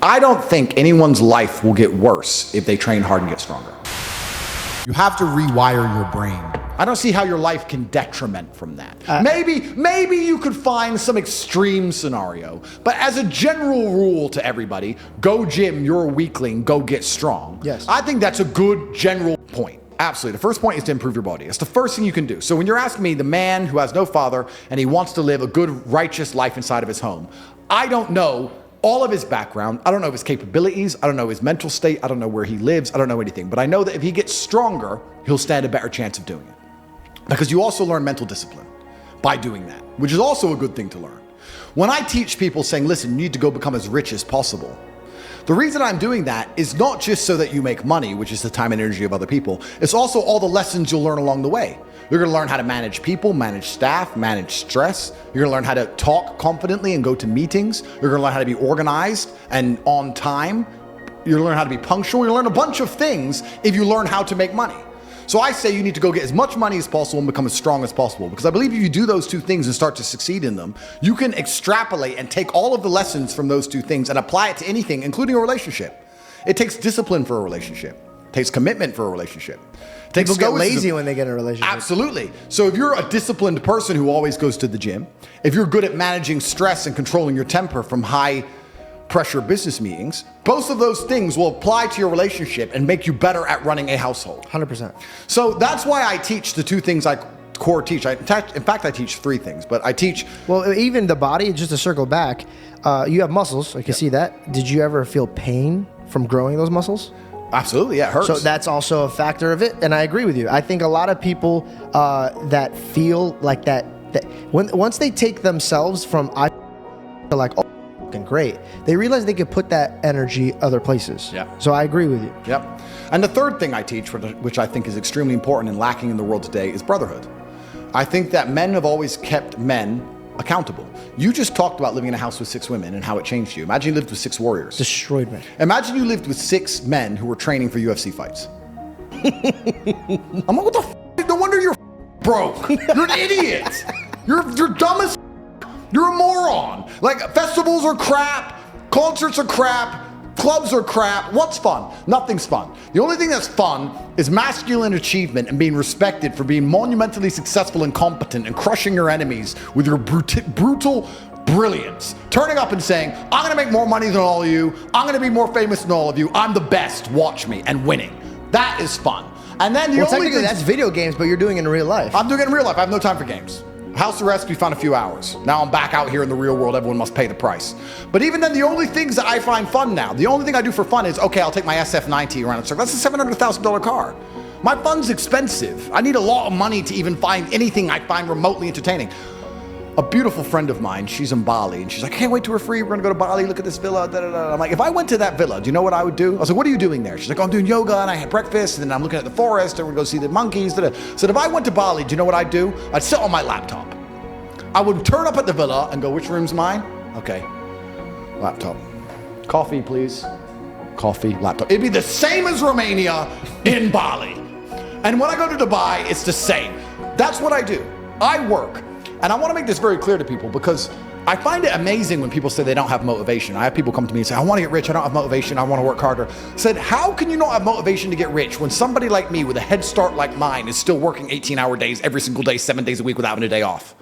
I don't think anyone's life will get worse if they train hard and get stronger. You have to rewire your brain. I don't see how your life can detriment from that. Maybe you could find some extreme scenario, but as a general rule to everybody, go gym, you're a weakling, go get strong. Yes. I think that's a good general point. Absolutely. The first point is to improve your body. It's the first thing you can do. So when you're asking me, the man who has no father and he wants to live a good, righteous life inside of his home, I don't know all of his background. I don't know his capabilities. I don't know his mental state. I don't know where he lives. I don't know anything. But I know that if he gets stronger, he'll stand a better chance of doing it. Because you also learn mental discipline by doing that, which is also a good thing to learn. When I teach people saying, listen, you need to go become as rich as possible, the reason I'm doing that is not just so that you make money, which is the time and energy of other people. It's also all the lessons you'll learn along the way. You're gonna learn how to manage people, manage staff, manage stress. You're gonna learn how to talk confidently and go to meetings. You're gonna learn how to be organized and on time. You're gonna learn how to be punctual. You'll learn a bunch of things if you learn how to make money. So I say you need to go get as much money as possible and become as strong as possible, because I believe if you do those two things and start to succeed in them, you can extrapolate and take all of the lessons from those two things and apply it to anything, including a relationship. It takes discipline for a relationship. It takes commitment for a relationship. People get lazy when they get in a relationship. Absolutely. So if you're a disciplined person who always goes to the gym, if you're good at managing stress and controlling your temper from high pressure business meetings, both of those things will apply to your relationship and make you better at running a household. 100%. So that's why I teach the two things I core teach. In fact, I teach three things, but I teach. Well, even the body, just to circle back, you have muscles. I can see that. Did you ever feel pain from growing those muscles? Absolutely, yeah, it hurts. So that's also a factor of it, and I agree with you. I think a lot of people that feel like that once they take themselves from to like, oh, fucking great, they realize they could put that energy other places. Yeah. So I agree with you. Yep. And the third thing I teach, which I think is extremely important and lacking in the world today, is brotherhood. I think that men have always kept men accountable. You just talked about living in a house with 6 women and how it changed you. Imagine you lived with 6 warriors. Destroyed me. Imagine you lived with 6 men who were training for UFC fights. I'm like, what the f? No wonder you're broke. You're an idiot. You're dumb as f. You're a moron. Like, festivals are crap. Concerts are crap. Clubs are crap. What's fun? Nothing's fun. The only thing that's fun is masculine achievement and being respected for being monumentally successful and competent and crushing your enemies with your brutal brilliance. Turning up and saying, I'm gonna make more money than all of you. I'm gonna be more famous than all of you. I'm the best. Watch me. And winning. That is fun. And then the only thing that's video games, but you're doing it in real life. I'm doing it in real life. I have no time for games. House arrest, we found a few hours. Now I'm back out here in the real world. Everyone must pay the price. But even then, the only things that I find fun now, the only thing I do for fun is, okay, I'll take my SF90 around a circle. That's a $700,000 car. My fun's expensive. I need a lot of money to even find anything I find remotely entertaining. A beautiful friend of mine, she's in Bali, and she's like, I can't wait till we're free. We're gonna go to Bali, look at this villa, da, da, da. I'm like, if I went to that villa, do you know what I would do? I was like, what are you doing there? She's like, oh, I'm doing yoga, and I had breakfast, and then I'm looking at the forest, and we're gonna go see the monkeys, da, da. So if I went to Bali, do you know what I'd do? I'd sit on my laptop. I would turn up at the villa and go, which room's mine? Okay, laptop. Coffee, please. Coffee, laptop. It'd be the same as Romania in Bali. And when I go to Dubai, it's the same. That's what I do. I work. And I want to make this very clear to people because I find it amazing when people say they don't have motivation. I have people come to me and say, I want to get rich. I don't have motivation. I want to work harder. I said, how can you not have motivation to get rich when somebody like me with a head start like mine is still working 18-hour days every single day, 7 days a week without having a day off?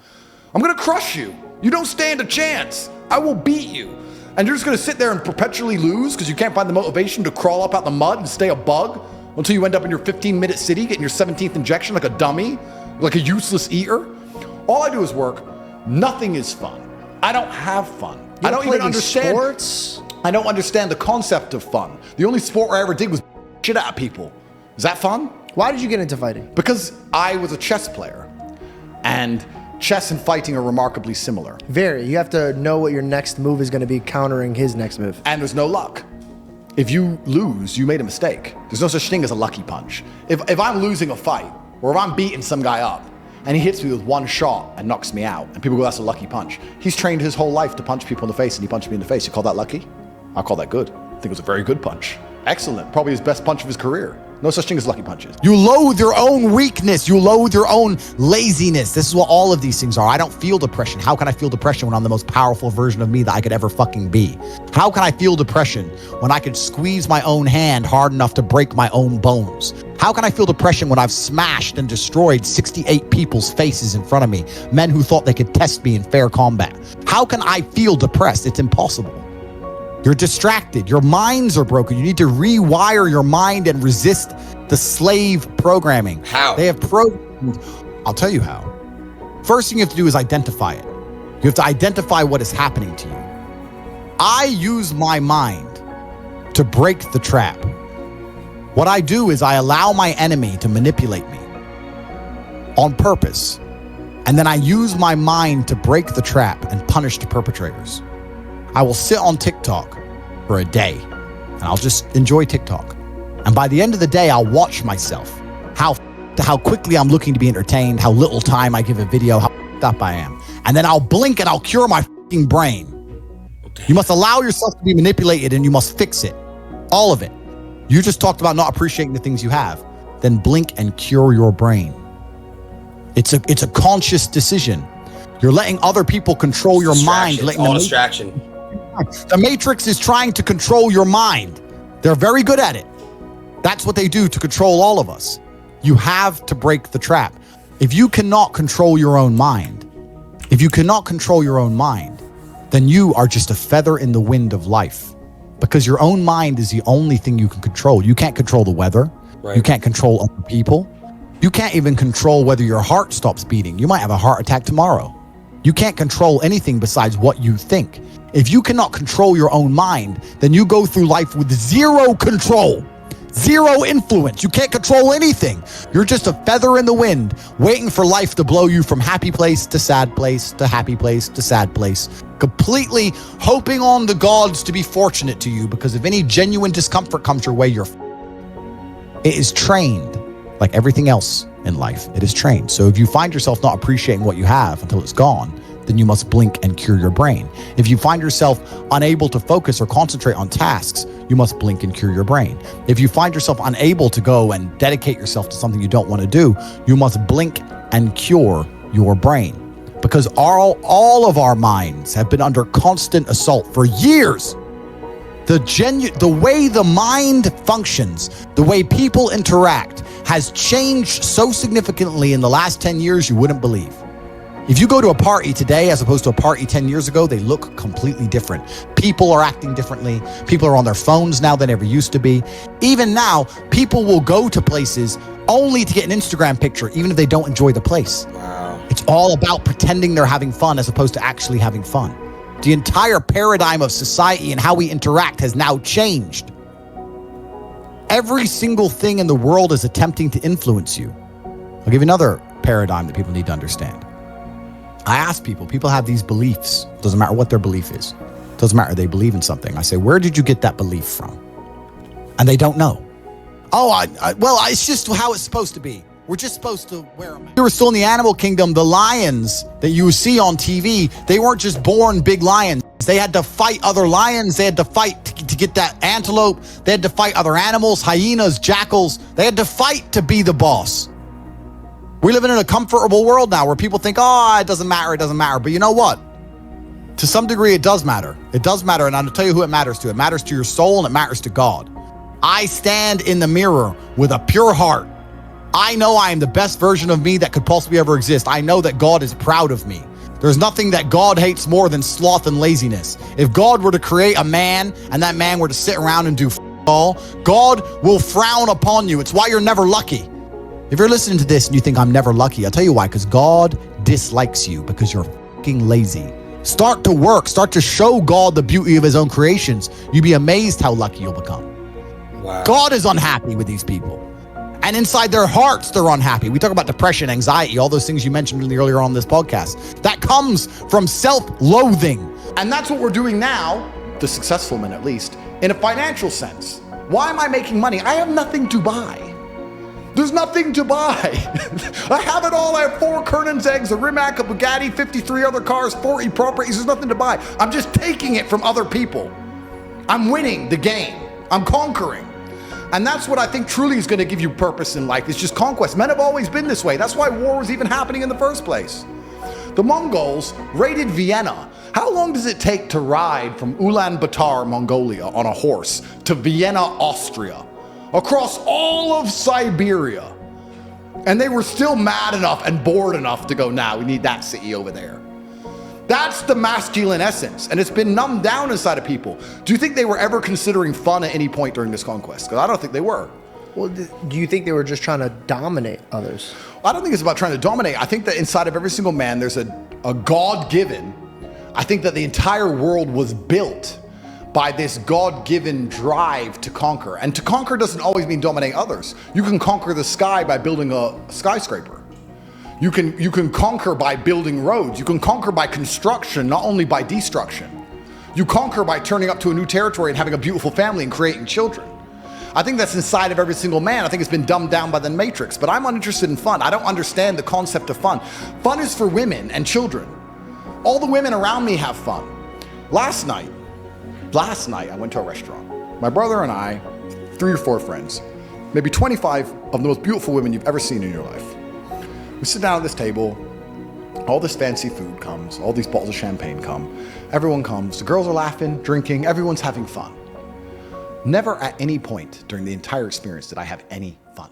I'm gonna crush you. You don't stand a chance. I will beat you. And you're just gonna sit there and perpetually lose because you can't find the motivation to crawl up out the mud and stay a bug until you end up in your 15-minute city getting your 17th injection like a dummy, like a useless eater. All I do is work. Nothing is fun. I don't have fun. I don't even understand sports. I don't understand the concept of fun. The only sport I ever did was shit out of people. Is that fun? Why did you get into fighting? Because I was a chess player. And chess and fighting are remarkably similar. Very. You have to know what your next move is going to be countering his next move. And there's no luck. If you lose, you made a mistake. There's no such thing as a lucky punch. If I'm losing a fight, or if I'm beating some guy up, and he hits me with one shot and knocks me out, and people go, that's a lucky punch. He's trained his whole life to punch people in the face, and he punched me in the face. You call that lucky? I call that good. I think it was a very good punch. Excellent. Probably his best punch of his career. No such thing as lucky punches. You loathe your own weakness. You loathe your own laziness. This is what all of these things are. I don't feel depression. How can I feel depression when I'm the most powerful version of me that I could ever fucking be? How can I feel depression when I could squeeze my own hand hard enough to break my own bones? How can I feel depression when I've smashed and destroyed 68 people's faces in front of me, men who thought they could test me in fair combat? How can I feel depressed? It's impossible. You're distracted. Your minds are broken. You need to rewire your mind and resist the slave programming. How? They have programmed. I'll tell you how. First thing you have to do is identify it. You have to identify what is happening to you. I use my mind to break the trap. What I do is I allow my enemy to manipulate me on purpose. And then I use my mind to break the trap and punish the perpetrators. I will sit on TikTok for a day and I'll just enjoy TikTok. And by the end of the day, I'll watch myself, how quickly I'm looking to be entertained, how little time I give a video, how up I am. And then I'll blink and I'll cure my fucking brain. You must allow yourself to be manipulated and you must fix it. All of it. You just talked about not appreciating the things you have. Then blink and cure your brain. It's a conscious decision. You're letting other people control your mind. It's all distraction. The Matrix is trying to control your mind. They're very good at it. That's what they do to control all of us. You have to break the trap. If you cannot control your own mind, then you are just a feather in the wind of life. Because your own mind is the only thing you can control. You can't control the weather. Right. You can't control other people. You can't even control whether your heart stops beating. You might have a heart attack tomorrow. You can't control anything besides what you think. If you cannot control your own mind, then you go through life with zero control, zero influence. You can't control anything. You're just a feather in the wind, waiting for life to blow you from happy place to sad place to happy place to sad place, completely hoping on the gods to be fortunate to you, because if any genuine discomfort comes your way, it is trained like everything else in life. It is trained. So if you find yourself not appreciating what you have until it's gone, then you must blink and cure your brain. If you find yourself unable to focus or concentrate on tasks, you must blink and cure your brain. If you find yourself unable to go and dedicate yourself to something you don't want to do, you must blink and cure your brain. Because all of our minds have been under constant assault for years. The way the mind functions, the way people interact, has changed so significantly in the last 10 years you wouldn't believe. If you go to a party today as opposed to a party 10 years ago, they look completely different. People are acting differently. People are on their phones now than ever used to be. Even now, people will go to places only to get an Instagram picture, even if they don't enjoy the place. Wow. It's all about pretending they're having fun as opposed to actually having fun. The entire paradigm of society and how we interact has now changed. Every single thing in the world is attempting to influence you. I'll give you another paradigm that people need to understand. I ask people have these beliefs. Doesn't matter what their belief is. Doesn't matter, they believe in something. I say, where did you get that belief from? And they don't know. Well, it's just how it's supposed to be. We're just supposed to wear them. We were still in the animal kingdom. The lions that you see on TV, they weren't just born big lions. They had to fight other lions. They had to fight to get that antelope. They had to fight other animals, hyenas, jackals. They had to fight to be the boss. We live in a comfortable world now where people think, it doesn't matter. But you know what? To some degree, it does matter. It does matter, and I'll tell you who it matters to. It matters to your soul, and it matters to God. I stand in the mirror with a pure heart. I know I am the best version of me that could possibly ever exist. I know that God is proud of me. There's nothing that God hates more than sloth and laziness. If God were to create a man, and that man were to sit around and do all, God will frown upon you. It's why you're never lucky. If you're listening to this and you think I'm never lucky, I'll tell you why, because God dislikes you because you're fucking lazy. Start to work. Start to show God the beauty of his own creations. You'd be amazed how lucky you'll become. Wow. God is unhappy with these people. And inside their hearts, they're unhappy. We talk about depression, anxiety, all those things you mentioned earlier on this podcast. That comes from self-loathing. And that's what we're doing now, the successful men at least, in a financial sense. Why am I making money? I have nothing to buy. There's nothing to buy. I have it all. I have 4 Kernan's eggs, a Rimac, a Bugatti, 53 other cars, 40 properties. There's nothing to buy. I'm just taking it from other people. I'm winning the game. I'm conquering. And that's what I think truly is going to give you purpose in life. It's just conquest. Men have always been this way. That's why war was even happening in the first place. The Mongols raided Vienna. How long does it take to ride from Ulaanbaatar, Mongolia, on a horse to Vienna, Austria, across all of Siberia? And they were still mad enough and bored enough to go, nah, we need that city over there. That's the masculine essence, and it's been numbed down inside of people. Do you think they were ever considering fun at any point during this conquest? Because I don't think they were. Well, do you think they were just trying to dominate others? I don't think it's about trying to dominate. I think that inside of every single man, there's a God-given. I think that the entire world was built by this God-given drive to conquer. And to conquer doesn't always mean dominate others. You can conquer the sky by building a skyscraper. You can conquer by building roads. You can conquer by construction, not only by destruction. You conquer by turning up to a new territory and having a beautiful family and creating children. I think that's inside of every single man. I think it's been dumbed down by the Matrix, but I'm uninterested in fun. I don't understand the concept of fun. Fun is for women and children. All the women around me have fun. Last night, I went to a restaurant. My brother and I, 3 or 4 friends, maybe 25 of the most beautiful women you've ever seen in your life. We sit down at this table, all this fancy food comes, all these bottles of champagne come, everyone comes, the girls are laughing, drinking, everyone's having fun. Never at any point during the entire experience did I have any fun.